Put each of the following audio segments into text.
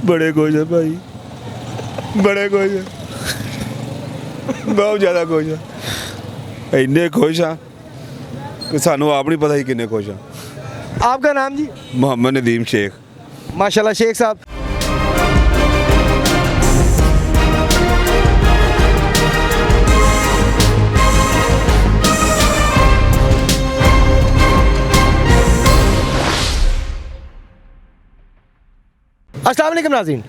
बड़े खुश है भाई, बड़े खुश है, बहुत ज़्यादा खुश है। इन्ने खुश हाँ कि सानू आप नहीं पता ही किन्ने खुश हाँ। आपका नाम जी? मोहम्मद नदीम शेख। माशाल्लाह शेख साहब। अस्सलाम वालेकुम नाज़रीन,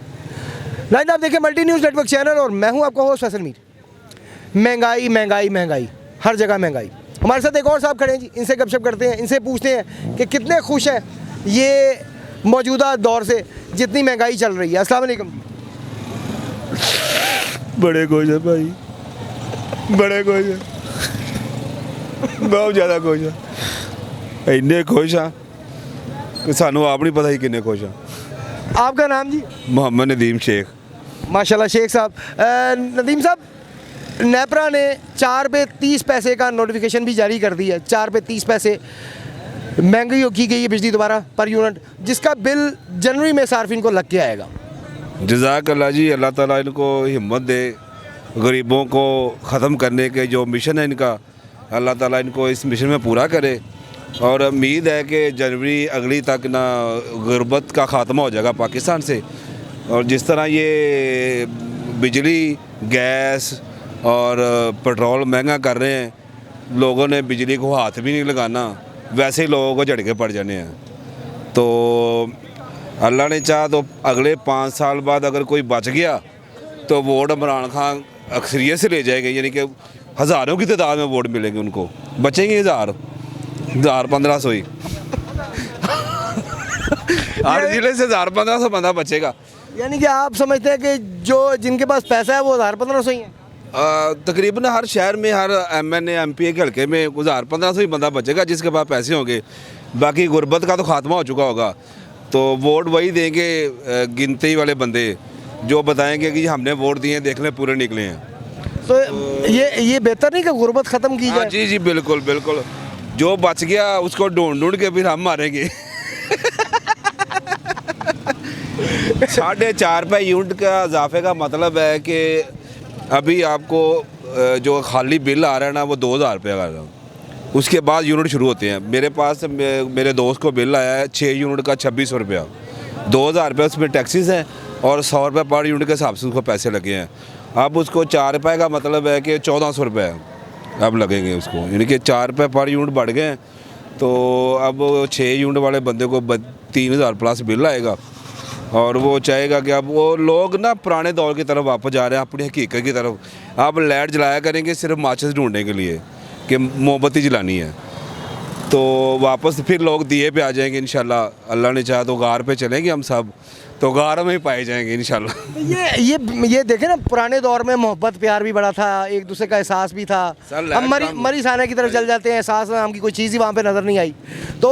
आप देखें मल्टी न्यूज़ नेटवर्क चैनल और मैं हूं आपका होस्ट फैसल मीर। महंगाई महंगाई महंगाई, हर जगह महंगाई। हमारे साथ एक और साहब खड़े हैं जी, इनसे गपशप करते हैं, इनसे पूछते हैं कि कितने खुश हैं ये मौजूदा दौर से जितनी महंगाई चल रही है। अस्सलाम वालेकुम। बड़े खुश है भाई, बड़े खुश है, बहुत ज़्यादा खुश है। इन्ने खुश हाँ कि सानू आप नहीं पता ही किन्ने खुश हाँ। आपका नाम जी? मोहम्मद नदीम शेख। माशाल्लाह शेख साहब। नदीम साहब, नेपरा ने 4 रुपये 30 पैसे का नोटिफिकेशन भी जारी कर दी है। 4 रुपये 30 पैसे महंगी की गई है बिजली दोबारा पर यूनिट, जिसका बिल जनवरी में सार्फिन को लग के आएगा। जज़ाकल्लाह जी, अल्लाह ताला इनको हिम्मत दे, गरीबों को ख़त्म करने के जो मिशन है इनका, अल्लाह ताला इनको इस मिशन में पूरा करे। और उम्मीद है कि जनवरी अगली तक ना गुर्बत का ख़ात्मा हो जाएगा पाकिस्तान से। और जिस तरह ये बिजली, गैस और पेट्रोल महंगा कर रहे हैं, लोगों ने बिजली को हाथ भी नहीं लगाना, वैसे ही लोगों को झटके पड़ जाने हैं। तो अल्लाह ने चाहा तो अगले 5 साल बाद अगर कोई बच गया तो वोट इमरान खान अक्सरियत से ले जाएंगे, यानी कि हज़ारों की तादाद में वोट मिलेंगे उनको। बचेंगे 1000-1500 ही हर जिले से 1000-1500 बंदा बचेगा। यानी कि आप समझते हैं कि जो जिनके पास पैसा है वो 1000-1500 ही है? तकरीबन हर शहर में, हर MNA MP के हल्के में 1000-1500 ही बंदा बचेगा जिसके पास पैसे होंगे। बाकी गुर्बत का तो खात्मा हो चुका होगा। तो वोट वही देंगे गिनती वाले बंदे जो बताएंगे कि हमने वोट दिए, देख लें पूरे निकले हैं। तो ये बेहतर नहीं कि गुर्बत ख़त्म की जाए? जी जी, बिल्कुल बिल्कुल। जो बच गया उसको ढूंढ के फिर हम मारेंगे। 4.5 रुपये यूनिट का इजाफे का मतलब है कि अभी आपको जो खाली बिल आ रहा है ना वो 2000 रुपये का है। उसके बाद यूनिट शुरू होते हैं। मेरे पास मेरे दोस्त को बिल आया है 6 यूनिट का 2600 रुपया। 2000 रुपये उसमें टैक्सीज हैं और 100 रुपये पर यूनिट के हिसाब से उसको पैसे लगे हैं। अब उसको 4 रुपये का मतलब है कि 1400 रुपये अब लगेंगे उसको, यानी कि 4 रुपये पर यूनिट बढ़ गए हैं। तो अब 6 यूनिट वाले बंदे को 3000 प्लस बिल आएगा और वो चाहेगा कि अब वो लोग ना पुराने दौर की तरफ वापस जा रहे हैं, अपनी हकीकत की तरफ। अब लाइट जलाया करेंगे सिर्फ माचिस ढूंढने के लिए कि मोमबत्ती जलानी है। तो वापस फिर लोग दिए पे आ जाएंगे इंशाल्लाह। अल्लाह ने चाहा तो गार पे चलेंगे हम सब, तो गार में ही पाए जाएंगे इंशाल्लाह। ये देखें ना, पुराने दौर में मोहब्बत प्यार भी बड़ा था, एक दूसरे का एहसास भी था। हम मरी साने की तरफ चल जाते हैं, एहसास ना हमकी कोई चीज़ ही वहाँ पे नज़र नहीं आई। तो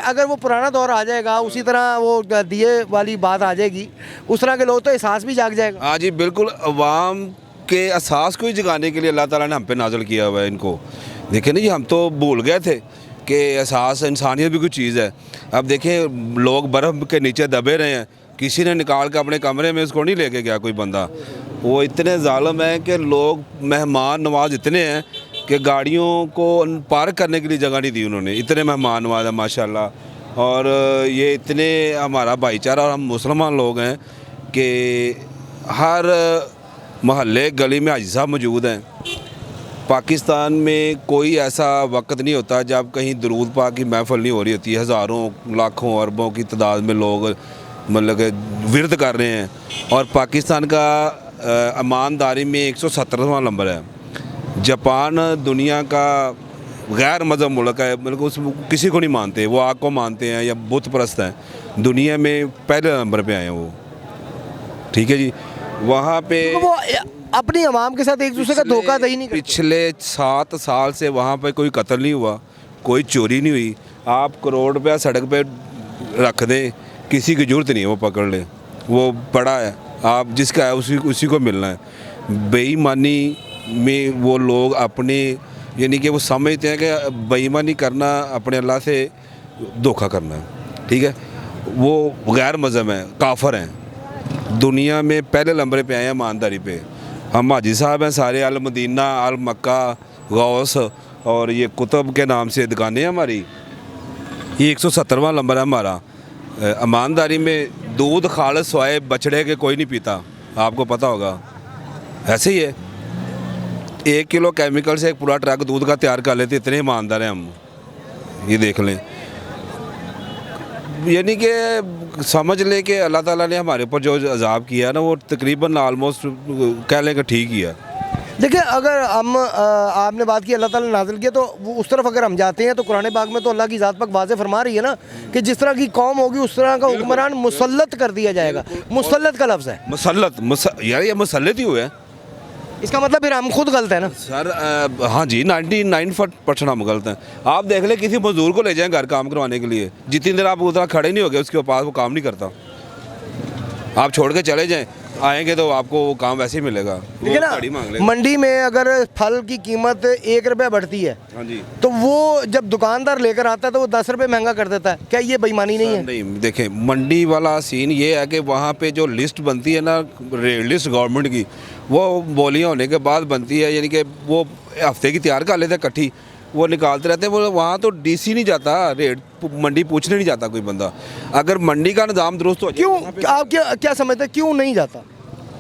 अगर वो पुराना दौर आ जाएगा, उसी तरह वो दिए वाली बात आ जाएगी, उस तरह के लोग तो एहसास भी जाग जाएगा। हाँ जी बिल्कुल, अवाम के एहसास को ही जगाने के लिए अल्लाह ताला ने हम पे नाज़िल किया हुआ है इनको। देखें ना जी, हम तो भूल गए थे कि एहसास, इंसानियत भी कोई चीज़ है। अब देखें लोग बर्फ़ के नीचे दबे रहे हैं, किसी ने निकाल के अपने कमरे में उसको नहीं लेके गया कोई बंदा। वो इतने ज़ालिम हैं कि लोग मेहमान नवाज इतने हैं कि गाड़ियों को पार्क करने के लिए जगह नहीं दी उन्होंने। इतने मेहमान नवाज हैं माशाल्लाह। और ये इतने हमारा भाईचारा, और हम मुसलमान लोग हैं कि हर महल्ले गली में हाजी साहब मौजूद हैं। पाकिस्तान में कोई ऐसा वक्त नहीं होता जब कहीं दरूद पाक की महफिल नहीं हो रही होती। हज़ारों लाखों अरबों की तादाद में लोग मतलब कि विरद कर रहे हैं। और पाकिस्तान का ईमानदारी में 117वां नंबर है। जापान दुनिया का गैर मज़हब मुल्क है, मतलब उस किसी को नहीं मानते, वो आग को मानते हैं या बुत परस्त हैं। दुनिया में पहले नंबर पे आए हैं वो, ठीक है जी। वहाँ पे वो अपनी आवाम के साथ एक दूसरे का धोखाधड़ी नहीं करते। पिछले 7 साल से वहाँ पे कोई कत्ल नहीं हुआ, कोई चोरी नहीं हुई। आप करोड़ रुपया सड़क पे रख दें, किसी की ज़रूरत नहीं है वो पकड़ ले, वो पड़ा है, आप जिसका है उसी को मिलना है। बेईमानी में वो लोग अपने, यानी कि वो समझते हैं कि बेईमानी करना अपने अल्लाह से धोखा करना है, ठीक है। वो गैर मज़हब हैं, काफर हैं, दुनिया में पहले नंबर पे आए हैं ईमानदारी पे। हम हाजी साहब हैं सारे, अल मदीना, अल मक्का, गौस और ये कुतुब के नाम से दुकानें हैं हमारी। ये 170वां नंबर है हमारा। ईमानदारी में दूध खालिस सोए बछड़े के कोई नहीं पीता, आपको पता होगा। ऐसे ही है, 1 किलो केमिकल से एक पूरा ट्रक दूध का तैयार कर लेते, इतने ईमानदार हैं हम, ये देख लें। यानी कि समझ लें कि अल्लाह ताला ने हमारे ऊपर जो अजाब किया है ना, वो तकरीबन आलमोस्ट कह लें कि ठीक ही है। देखिए, अगर हम आपने बात की अल्लाह ताला ने नाज़िल किया, तो वो उस तरफ अगर हम जाते हैं तो कुरान पाक में तो अल्लाह की ज़ात पाक वाज़े फरमा रही है ना कि जिस तरह की कौम होगी उस तरह का हुक्मरान मुसल्लत कर दिया जाएगा। मुसल्लत का लफ्ज़ है, यार ये मुसल्लत ही हुआ है। इसका मतलब फिर हम खुद गलत है ना सर। हाँ जी, 99% हम गलत हैं। आप देख लें, किसी मजदूर को ले जाएं घर काम करवाने के लिए, जितनी देर आप उतना खड़े नहीं हो गए उसके पास वो काम नहीं करता। आप छोड़ के चले जाएं, आएंगे तो आपको वो काम वैसे ही मिलेगा। ठीक है ना। मंडी में अगर फल की कीमत 1 रुपये बढ़ती है, हाँ जी, तो वो जब दुकानदार लेकर आता है तो वो 10 रुपये महंगा कर देता है। क्या ये बेईमानी नहीं है? नहीं, देखें, मंडी वाला सीन ये है कि वहाँ पे जो लिस्ट बनती है ना, लिस्ट गवर्नमेंट की, वो बोलियाँ होने के बाद बनती है। यानी कि वो हफ्ते की तैयार कर लेते हैं इकट्ठी, वो निकालते रहते हैं। वो वहाँ तो डीसी नहीं जाता, रेट मंडी पूछने नहीं जाता कोई बंदा। अगर मंडी का निज़ाम दुरुस्त हो, क्यों, आप क्या समझते हैं क्यों नहीं जाता?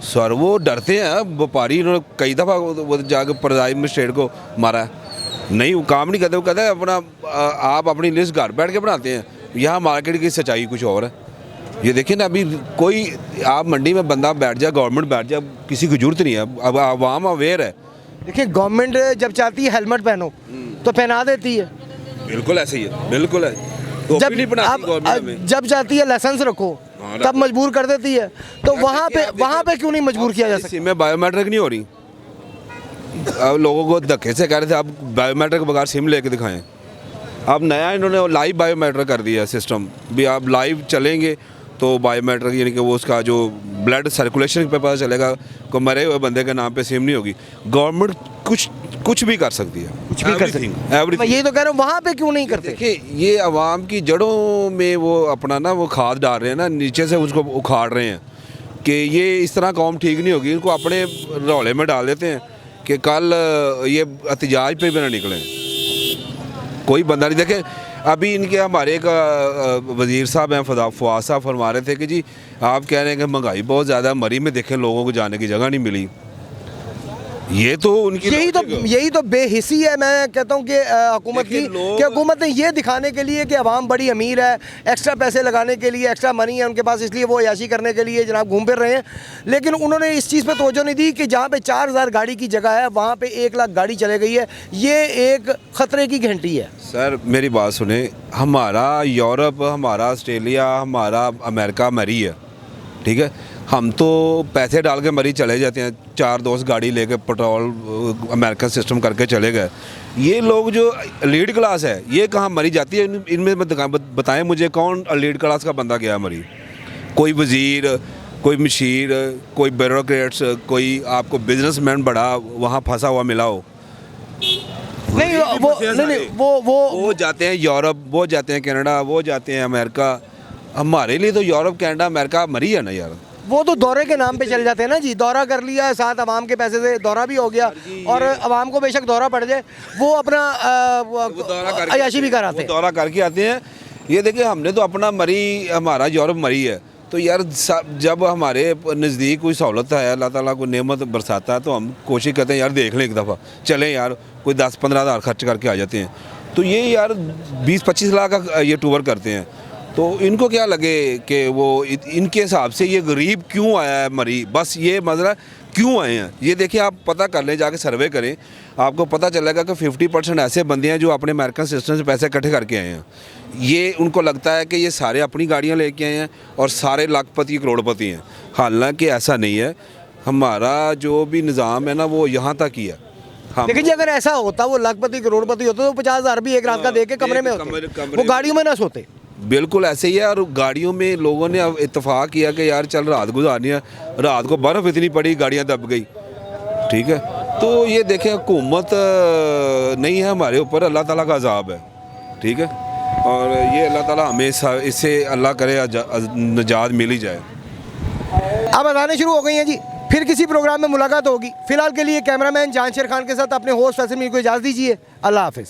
सर वो डरते हैं व्यापारी। इन्होंने कई दफ़ा वो जाकर प्राइम मिनिस्टर को मारा है, नहीं वो काम नहीं करते। वो कहते हैं अपना आप अपनी लिस्ट घर बैठ के बनाते हैं, यहाँ मार्केट की सच्चाई कुछ और है। ये देखिए ना, अभी कोई आप मंडी में बंदा बैठ जाए, गवर्नमेंट बैठ जाए, किसी की जरूरत नहीं है। अब आवाम अवेयर है। देखिए, गवर्नमेंट जब चाहती है हेलमेट पहनो तो पहना देती है। बिल्कुल ऐसे ही है, बिल्कुल है। जब चाहती है लाइसेंस रखो तब मजबूर कर देती है। तो वहाँ पे क्यों नहीं मजबूर किया जा सकता? सिम में बायोमेट्रिक नहीं हो रही। अब लोगों को धक्के से कह रहे थे आप बायोमेट्रिक बगैर सिम लेके दिखाएं। अब नया इन्होंने लाइव बायोमेट्रिक कर दिया सिस्टम भी। आप लाइव चलेंगे तो बायोमेट्रिक, यानी कि वो उसका जो ब्लड सर्कुलेशन पे पता चलेगा को मरे हुए बंदे के नाम पे सिम नहीं होगी। गवर्नमेंट कुछ भी कर सकती है, कुछ भी कर सकती है। मैं यही तो कह रहा हूँ, वहाँ पे क्यों नहीं करते? देखिए, ये आवाम की जड़ों में वो अपना ना वो खाद डाल रहे हैं ना, नीचे से उसको उखाड़ रहे हैं कि ये इस तरह कौम ठीक नहीं होगी। इनको अपने रौले में डाल देते हैं कि कल ये एहतजाज पे भी ना निकलें, कोई बंदा नहीं। देखे, अभी इनके हमारे एक वज़ीर साहब हैं फवाद साहब, फरमा रहे थे कि जी आप कह रहे हैं कि महंगाई बहुत ज़्यादा, मरी में देखें लोगों को जाने की जगह नहीं मिली। ये तो उनकी यही तो बेहिसी है। मैं कहता हूँ कि हुकूमत की, कि हुकूमत ने ये दिखाने के लिए कि अवाम बड़ी अमीर है, एक्स्ट्रा पैसे लगाने के लिए, एक्स्ट्रा मनी है उनके पास, इसलिए वो अयाशी करने के लिए जनाब घूम फिर रहे हैं। लेकिन उन्होंने इस चीज़ पे तवज्जो नहीं दी कि जहाँ पे 4000 गाड़ी की जगह है वहाँ पे 1 लाख गाड़ी चले गई है। ये एक ख़तरे की घंटी है। सर मेरी बात सुने, हमारा यूरोप, हमारा ऑस्ट्रेलिया, हमारा अमेरिका मरी है, ठीक है। हम तो पैसे डाल के मरी चले जाते हैं, 4 दोस्त गाड़ी लेके पेट्रोल अमेरिकन सिस्टम करके चले गए। ये लोग जो लीड क्लास है ये कहाँ मरी जाती है? इनमें बताएं मुझे, कौन लीड क्लास का बंदा गया मरी? कोई वज़ीर, कोई मशीर, कोई ब्यूरोक्रेट्स, कोई आपको बिजनेसमैन बड़ा वहाँ फंसा हुआ मिला हो? वो जाते हैं यूरोप, वो जाते हैं कनाडा, वो जाते हैं अमेरिका। हमारे लिए तो यूरोप, कनाडा, अमेरिका मरी है ना यार। वो तो दौरे के नाम पे चले जाते हैं ना जी। दौरा कर लिया, साथ आवाम के पैसे से दौरा भी हो गया, और आवाम को बेशक दौरा पड़ जाए, वो अपना अयाशी भी कराते हैं, दौरा करके आते हैं। ये देखिए, हमने तो अपना मरी, हमारा यूरोप मरी है। तो यार जब हमारे नज़दीक कोई सहूलत है, अल्लाह ताला कोई नेमत बरसाता है, तो हम कोशिश करते हैं यार देख लें एक दफ़ा, चलें यार, कोई 10-15 हज़ार खर्च करके आ जाते हैं। तो ये यार 20-25 लाख का ये टूर करते हैं। तो इनको क्या लगे कि वो इनके हिसाब से ये गरीब क्यों आया है मरी, बस ये मसला क्यों आए हैं। ये देखिए, आप पता कर लें, जाके सर्वे करें, आपको पता चलेगा कि 50% ऐसे बंदे हैं जो अपने अमेरिकन सिस्टम से पैसे इकट्ठे करके आए हैं। ये उनको लगता है कि ये सारे अपनी गाड़ियां लेके आए हैं और सारे लाखपति करोड़पति हैं। हालांकि ऐसा नहीं है। हमारा जो भी निज़ाम है ना, वो यहाँ तक ही है। लेकिन जी अगर ऐसा होता, वो लाखपति करोड़पति होता, तो 50,000 भी एक रात का दे के कमरे में होते, वो गाड़ियों में ना सोते। बिल्कुल ऐसे ही है। और गाड़ियों में लोगों ने अब इत्तेफाक किया कि यार चल रात गुजारनी है, रात को बर्फ़ इतनी पड़ी, गाड़ियाँ दब गई, ठीक है। तो ये देखें, हुकूमत नहीं है हमारे ऊपर, अल्लाह ताला का अजाब है, ठीक है। और ये अल्लाह ताला हमें इससे अल्लाह करे निजात मिल ही जाए। अब अजानें शुरू हो गई हैं जी, फिर किसी प्रोग्राम में मुलाकात होगी। फिलहाल के लिए कैमरामैन जहांगीर खान के साथ अपने होस्ट फैसल मीर को इजाज़त दीजिए। अल्लाह हाफिज़।